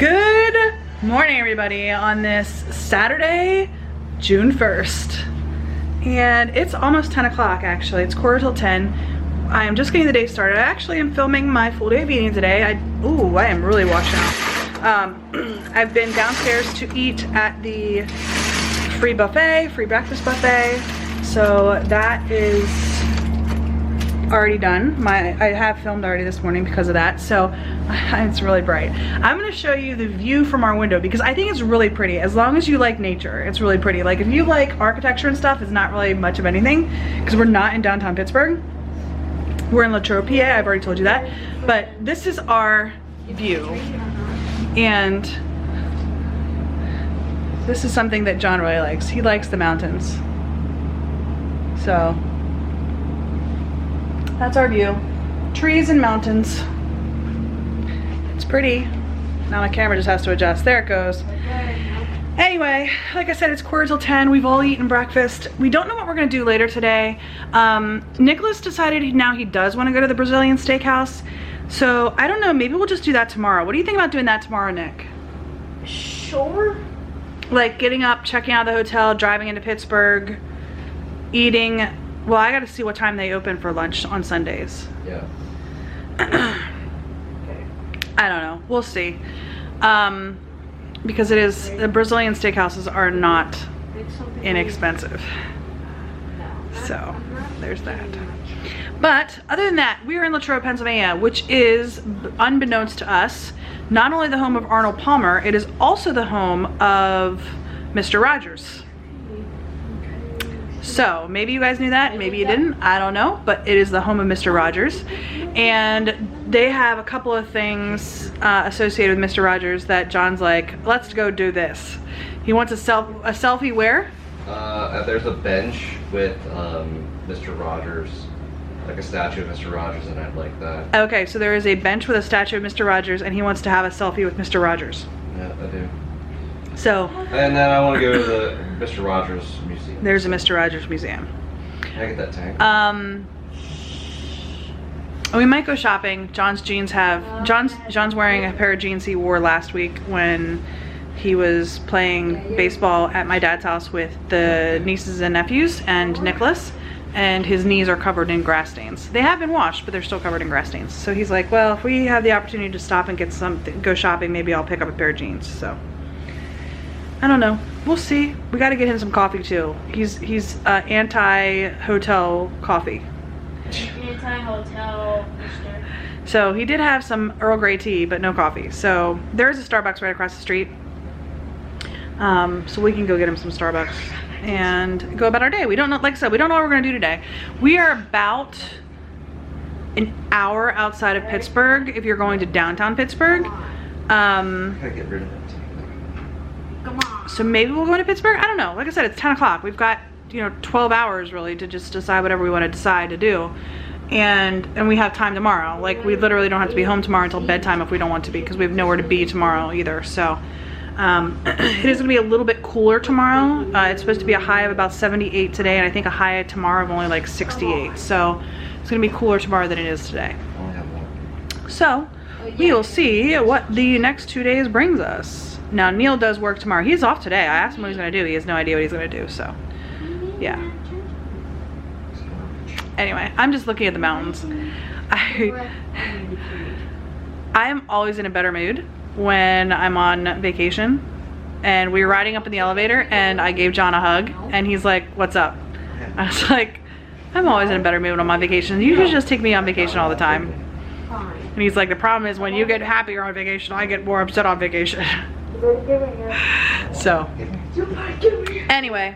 Good morning, everybody, on this Saturday, June 1st. And it's almost 10 o'clock, actually. It's quarter till 10. I am just getting the day started. I actually am filming my full day of eating today. I am really washed out. I've been downstairs to eat at the free breakfast buffet. So that is already done. I have filmed already this morning because of that, so it's really bright. I'm going to show you the view from our window because I think it's really pretty. As long as you like nature, it's really pretty. Like if you like architecture and stuff, it's not really much of anything because we're not in downtown Pittsburgh. We're in Latrobe, PA. I've already told you that. But this is our view, and this is something that John really likes. He likes the mountains. So that's our view. Trees and mountains. It's pretty. Now my camera just has to adjust. There it goes. Anyway, like I said, it's quarter till 10. We've all eaten breakfast. We don't know what we're gonna do later today. Nicholas decided now he does want to go to the Brazilian steakhouse. So I don't know, maybe we'll just do that tomorrow. What do you think about doing that tomorrow, Nick? Sure. Like getting up, checking out of the hotel, driving into Pittsburgh, eating. Well, I gotta see what time they open for lunch on Sundays. Yeah. I don't know. We'll see. Because the Brazilian steakhouses are not inexpensive. So there's that. But other than that, we are in Latrobe, Pennsylvania, which is, unbeknownst to us, not only the home of Arnold Palmer, it is also the home of Mr. Rogers. So maybe you guys knew that, maybe you didn't, I don't know, but it is the home of Mr. Rogers. And they have a couple of things associated with Mr. Rogers that John's like, let's go do this. He wants a selfie where? There's a bench with Mr. Rogers, like a statue of Mr. Rogers, and I'd like that. Okay, so there is a bench with a statue of Mr. Rogers, and he wants to have a selfie with Mr. Rogers. Yeah, I do. So. And then I want to go to the Mr. Rogers Museum. There's a Mr. Rogers Museum. Can I get that tank? We might go shopping. John's wearing a pair of jeans he wore last week when he was playing baseball at my dad's house with the nieces and nephews and Nicholas, and his knees are covered in grass stains. They have been washed, but they're still covered in grass stains. So he's like, well, if we have the opportunity to stop and get something, go shopping, maybe I'll pick up a pair of jeans. So I don't know. We'll see. We got to get him some coffee too. He's anti-hotel coffee. Anti-hotel. So he did have some Earl Grey tea, but no coffee. So there is a Starbucks right across the street. So we can go get him some Starbucks and go about our day. We don't know, like I said, we don't know what we're gonna do today. We are about an hour outside of Pittsburgh if you're going to downtown Pittsburgh. Gotta get rid of that tank. Come on. So maybe we'll go into Pittsburgh. I don't know. Like I said, it's 10 o'clock. We've got, 12 hours really to just decide whatever we want to decide to do. And we have time tomorrow. Like we literally don't have to be home tomorrow until bedtime if we don't want to be, because we have nowhere to be tomorrow either. So it is going to be a little bit cooler tomorrow. It's supposed to be a high of about 78 today, and I think a high tomorrow of only like 68. So it's going to be cooler tomorrow than it is today. I only have one. So we will see what the next 2 days brings us. Now Neil does work tomorrow. He's off today. I asked him what he's going to do. He has no idea what he's going to do. So yeah. Anyway, I'm just looking at the mountains. I am always in a better mood when I'm on vacation. And we were riding up in the elevator and I gave John a hug and he's like, what's up? I was like, I'm always in a better mood when I'm on vacation. You should just take me on vacation all the time. And he's like, the problem is when you get happier on vacation, I get more upset on vacation. So anyway,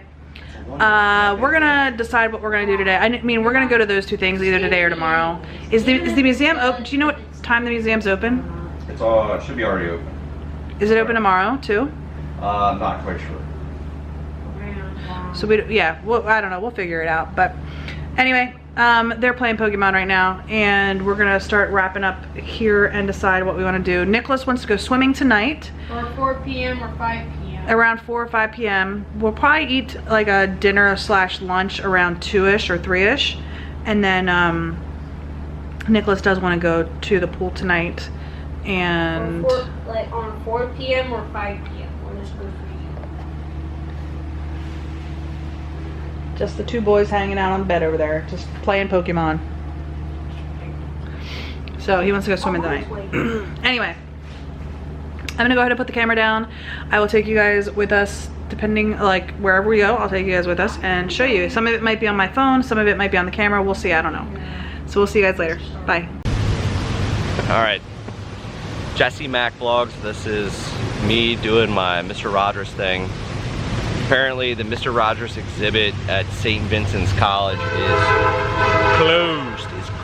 we're gonna decide what we're gonna do today. I mean, we're gonna go to those two things either today or tomorrow. Is the museum open? Do you know what time the museum's open? It should be already open. Is it open tomorrow too? I'm not quite sure. So well, I don't know, we'll figure it out. But anyway, they're playing Pokemon right now and we're gonna start wrapping up here and decide what we want to do. Nicholas wants to go swimming tonight. Or 4 p.m. or 5 p.m. Around 4 or 5 p.m. We'll probably eat like a dinner / lunch around 2-ish or 3-ish. And then Nicholas does want to go to the pool tonight and Like on 4 p.m. or 5 p.m. When it's good for you. just the two boys hanging out on the bed over there, just playing Pokemon. So he wants to go swimming tonight. Anyway, I'm gonna go ahead and put the camera down. I will take you guys with us, depending, like wherever we go, I'll take you guys with us and show you. Some of it might be on my phone, some of it might be on the camera, we'll see, I don't know. So we'll see you guys later, bye. All right, Jesse Mac Vlogs. This is me doing my Mr. Rogers thing. Apparently the Mr. Rogers exhibit at St. Vincent's College is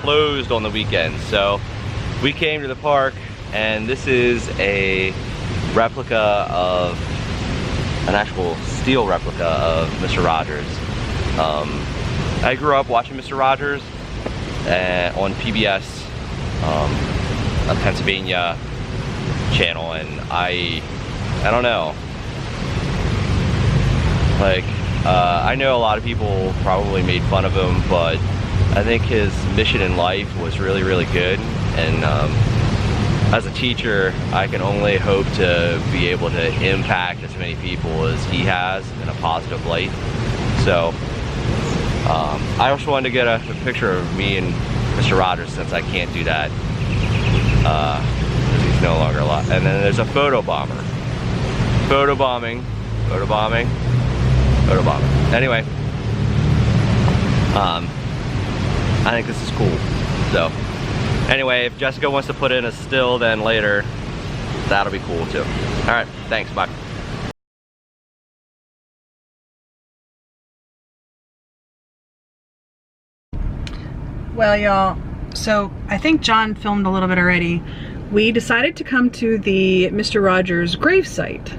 closed on the weekend. So we came to the park, and this is a replica of, an actual steel replica of Mr. Rogers. I grew up watching Mr. Rogers on PBS, a Pennsylvania channel, and I don't know. Like, I know a lot of people probably made fun of him, but I think his mission in life was really, really good. And as a teacher, I can only hope to be able to impact as many people as he has in a positive light. So I also wanted to get a picture of me and Mr. Rogers, since I can't do that because he's no longer alive. And then there's a photo bomber. Photo bombing. Anyway, I think this is cool. So anyway, if Jessica wants to put in a still then later, that'll be cool too. All right, thanks, bye. Well, y'all, so I think John filmed a little bit already. We decided to come to the Mr. Rogers gravesite,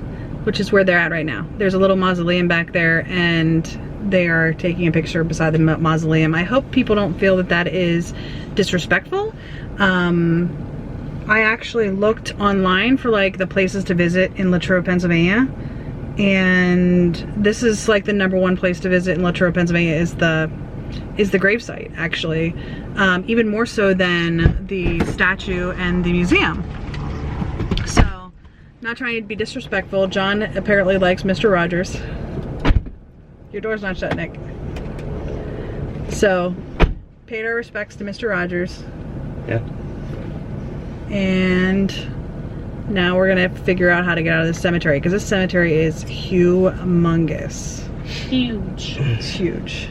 which is where they're at right now. There's a little mausoleum back there, and they are taking a picture beside the mausoleum. I hope people don't feel that that is disrespectful. I actually looked online for like the places to visit in Latrobe, Pennsylvania, and this is like the #1 place to visit in Latrobe, Pennsylvania is the gravesite, actually. Even more so than the statue and the museum. So, not trying to be disrespectful. John apparently likes Mr. Rogers. Your door's not shut, Nick. So, paid our respects to Mr. Rogers. Yeah. And now we're gonna figure out how to get out of this cemetery, because this cemetery is humongous. Huge. It's huge.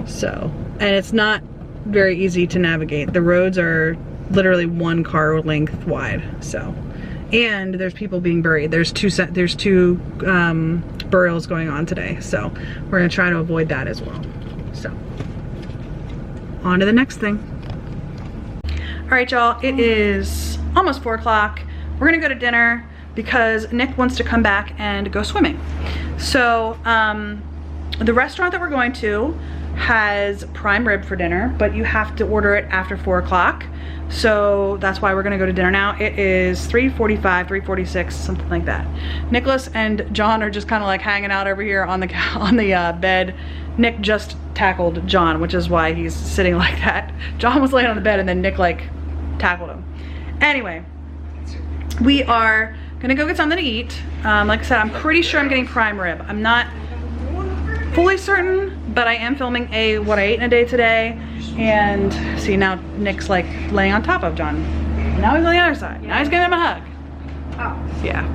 So, and it's not very easy to navigate. The roads are literally 1 car length wide. So, and there's people being buried. There's two burials going on today. So we're gonna try to avoid that as well. So, on to the next thing. All right, y'all, it is almost 4 o'clock. We're gonna go to dinner because Nick wants to come back and go swimming. So, the restaurant that we're going to has prime rib for dinner, but you have to order it after 4 o'clock. So that's why we're gonna go to dinner now. It is 3:45, 3:46, something like that. Nicholas and John are just kind of like hanging out over here on the bed. Nick just tackled John, which is why he's sitting like that. John was laying on the bed and then Nick like tackled him. Anyway, we are gonna go get something to eat. Like I said, I'm pretty sure I'm getting prime rib. I'm not fully certain, but I am filming what I ate in a day today. And see, now Nick's like laying on top of John. Now he's on the other side. Now he's giving him a hug. Oh. Yeah.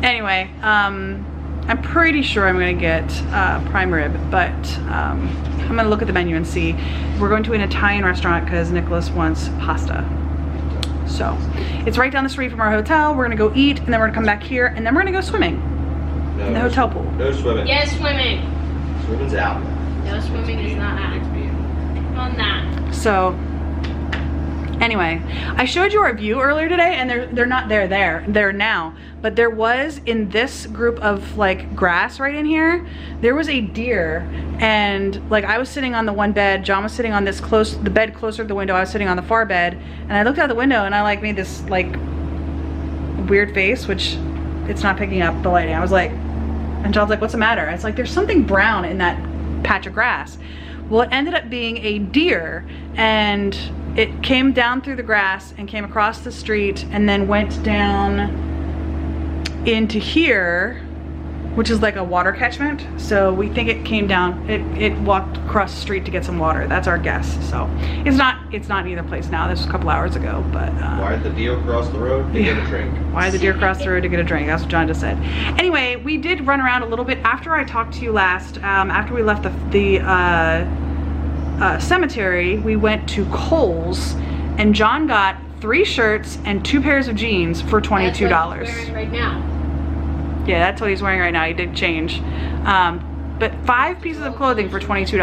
Anyway, I'm pretty sure I'm gonna get prime rib, but I'm gonna look at the menu and see. We're going to an Italian restaurant because Nicholas wants pasta. So it's right down the street from our hotel. We're gonna go eat, and then we're gonna come back here, and then we're gonna go swimming in the hotel pool. No swimming. Yes, swimming. Swimming's out. No, swimming is not out. On that. So anyway, I showed you our view earlier today, and they're not there now, but there was, in this group of like grass right in here, there was a deer, and like I was sitting on the one bed, John was sitting on the bed closer to the window, I was sitting on the far bed, and I looked out the window and I like made this like weird face, which it's not picking up the lighting. I was like, and John's like, what's the matter? It's like, there's something brown in that patch of grass. Well, it ended up being a deer, and it came down through the grass and came across the street and then went down into here, which is like a water catchment. So we think it came down, it walked across the street to get some water. That's our guess. So it's not in either place now. This was a couple hours ago, but why did the deer cross the road to get a drink? Why did the deer cross the road to get a drink? That's what John just said. Anyway, we did run around a little bit after I talked to you last. After we left the cemetery, we went to Kohl's, and John got 3 shirts and 2 pairs of jeans for $22. That's what he's wearing right now. Yeah, that's what he's wearing right now. He did change. But 5 pieces of clothing for $22.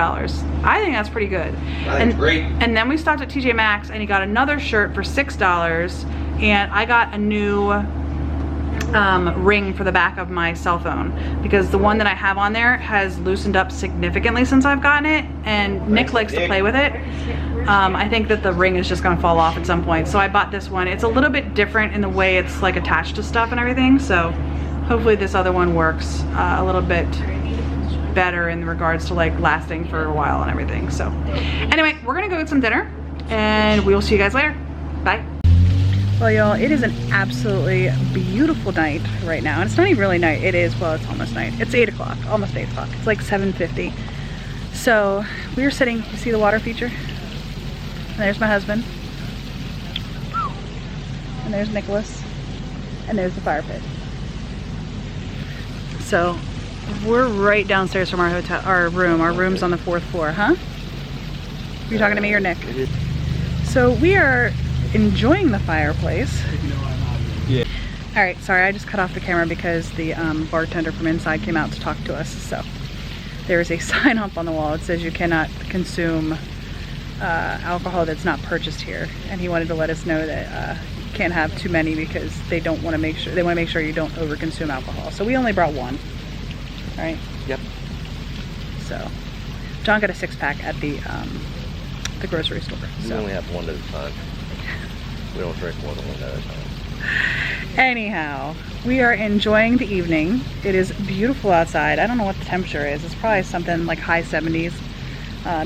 I think that's pretty good. That's great. And then we stopped at TJ Maxx and he got another shirt for $6, and I got a new ring for the back of my cell phone because the one that I have on there has loosened up significantly since I've gotten it, and Nick likes to play with it. I think that the ring is just gonna fall off at some point, so I bought this one. It's a little bit different in the way it's like attached to stuff and everything, so hopefully this other one works a little bit better in regards to like lasting for a while and everything. So anyway, we're gonna go get some dinner and we will see you guys later. Bye. Well, y'all, it is an absolutely beautiful night right now. And it's not even really night. It is, well, it's almost night. It's 8 o'clock, almost 8 o'clock. It's like 7:50. So we are sitting, you see the water feature? And there's my husband. And there's Nicholas. And there's the fire pit. So we're right downstairs from our hotel, our room. Our room's on the 4th floor, huh? Are you talking to me or Nick? So we are enjoying the fireplace. Yeah. All right, sorry, I just cut off the camera because the bartender from inside came out to talk to us. So there is a sign up on the wall. It says you cannot consume alcohol that's not purchased here, and he wanted to let us know that you can't have too many because they don't want to make sure, they want to make sure you don't overconsume alcohol. So we only brought one. All right. Yep. So John got a 6-pack at the grocery store. we only have one at a time. We don't drink more than one at a time. Anyhow, we are enjoying the evening. It is beautiful outside. I don't know what the temperature is. It's probably something like high 70s,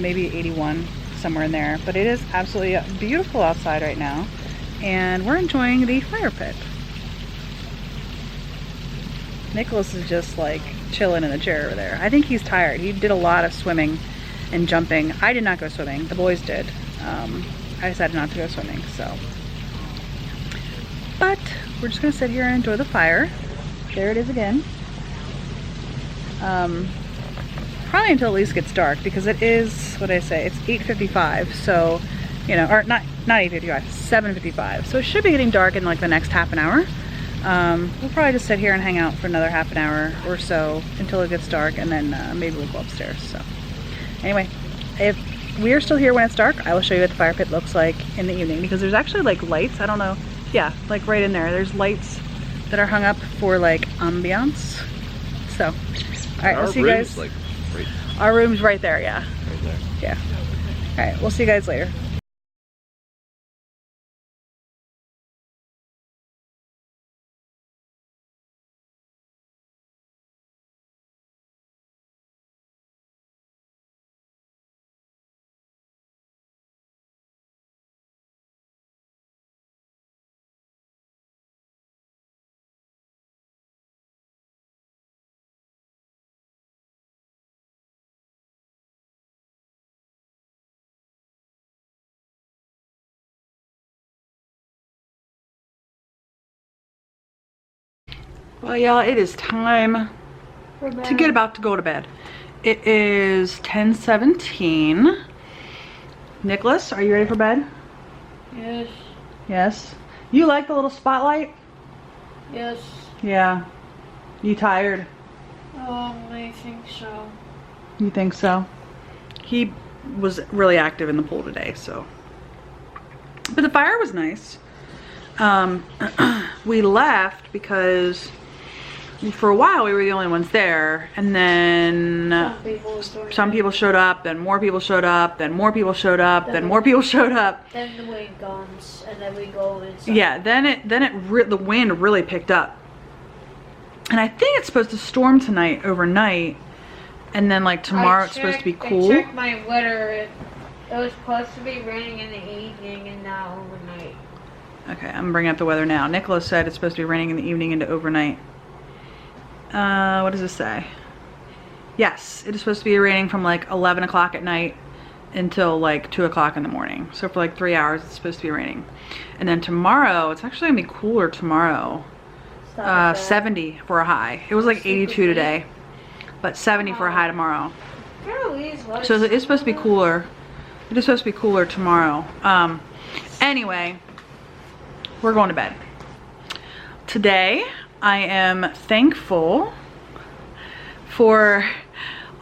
maybe 81, somewhere in there. But it is absolutely beautiful outside right now. And we're enjoying the fire pit. Nicholas is just like chilling in the chair over there. I think he's tired. He did a lot of swimming and jumping. I did not go swimming. The boys did. I decided not to go swimming, so. But we're just gonna sit here and enjoy the fire. There it is again. Probably until at least gets dark, because it is, what did I say? It's 8:55, so, you know, or not 8:55, 7:55. So it should be getting dark in like the next half an hour. We'll probably just sit here and hang out for another half an hour or so until it gets dark, and then maybe we'll go upstairs. So anyway, if we are still here when it's dark, I will show you what the fire pit looks like in the evening, because there's actually like lights, I don't know, yeah, like right in there. There's lights that are hung up for like ambiance. So, all right, we'll see you guys. Like, right. Our room's right there, yeah. Right there. Yeah. All right, we'll see you guys later. Well, y'all, it is time to get about to go to bed. It is 10:17. Nicholas, are you ready for bed? Yes. Yes. You like the little spotlight? Yes. Yeah. You tired? I think so. You think so? He was really active in the pool today, so. But the fire was nice. We left because for a while we were the only ones there, and then some people showed up, then more people showed up, then more people showed up, then more people showed up. Then the wind comes, and then we go inside. Yeah, the wind really picked up, and I think it's supposed to storm tonight overnight, and then like tomorrow it's supposed to be cool. I checked my weather It was supposed to be raining in the evening and not overnight. Okay, I'm bringing up the weather now. Nicholas said it's supposed to be raining in the evening into overnight. What does this say? Yes, it is supposed to be raining from like 11 o'clock at night until like 2 o'clock in the morning. So for like 3 hours it's supposed to be raining. And then tomorrow, it's actually gonna be cooler tomorrow. 70 for a high. It was like 82 today, but 70 for a high tomorrow. So it's supposed to be cooler. It is supposed to be cooler tomorrow. Anyway, we're going to bed. Today, I am thankful for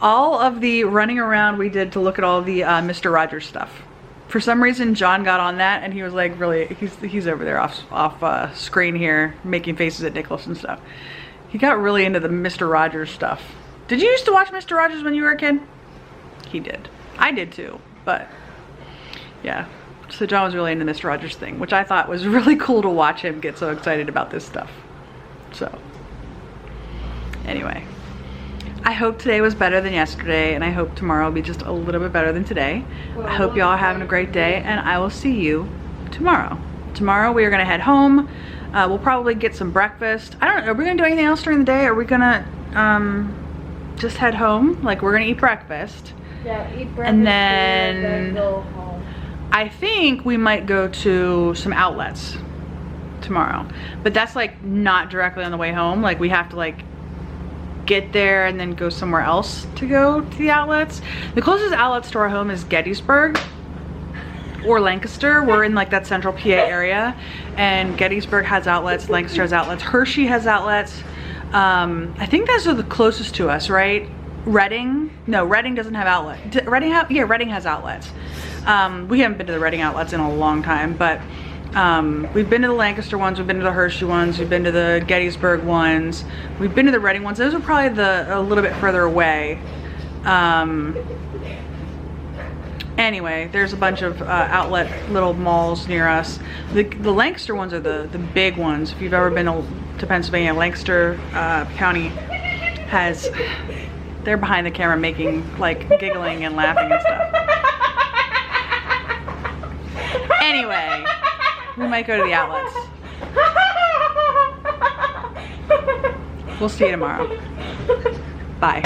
all of the running around we did to look at all the Mr. Rogers stuff. For some reason, John got on that and he was like, really, he's over there off screen here, making faces at Nicholas and stuff. He got really into the Mr. Rogers stuff. Did you used to watch Mr. Rogers when you were a kid? He did. I did too, but yeah. So John was really into Mr. Rogers thing, which I thought was really cool to watch him get so excited about this stuff. So anyway, I hope today was better than yesterday, and I hope tomorrow will be just a little bit better than today. I hope y'all are having a great day, and I will see you tomorrow. Tomorrow we are gonna head home. We'll probably get some breakfast. I don't know, are we gonna do anything else during the day? Are we gonna just head home? Like, we're gonna eat breakfast. Yeah, eat breakfast and then go home. I think we might go to some outlets tomorrow, but that's like not directly on the way home. Like, we have to like get there and then go somewhere else to go to the outlets. The closest outlets to our home is Gettysburg or Lancaster. We're in like that central PA area, and Gettysburg has outlets, Lancaster has outlets, Hershey has outlets. I think those are the closest to us, right? Reading? No, Reading doesn't have outlet. Reading has outlets. We haven't been to the Reading outlets in a long time, but we've been to the Lancaster ones, we've been to the Hershey ones, we've been to the Gettysburg ones, we've been to the Reading ones. Those are probably a little bit further away. Anyway, there's a bunch of outlet little malls near us. The Lancaster ones are the big ones. If you've ever been to Pennsylvania, Lancaster County has, they're behind the camera making, like, giggling and laughing and stuff. Anyway, we might go to the outlets. We'll see you tomorrow. Bye.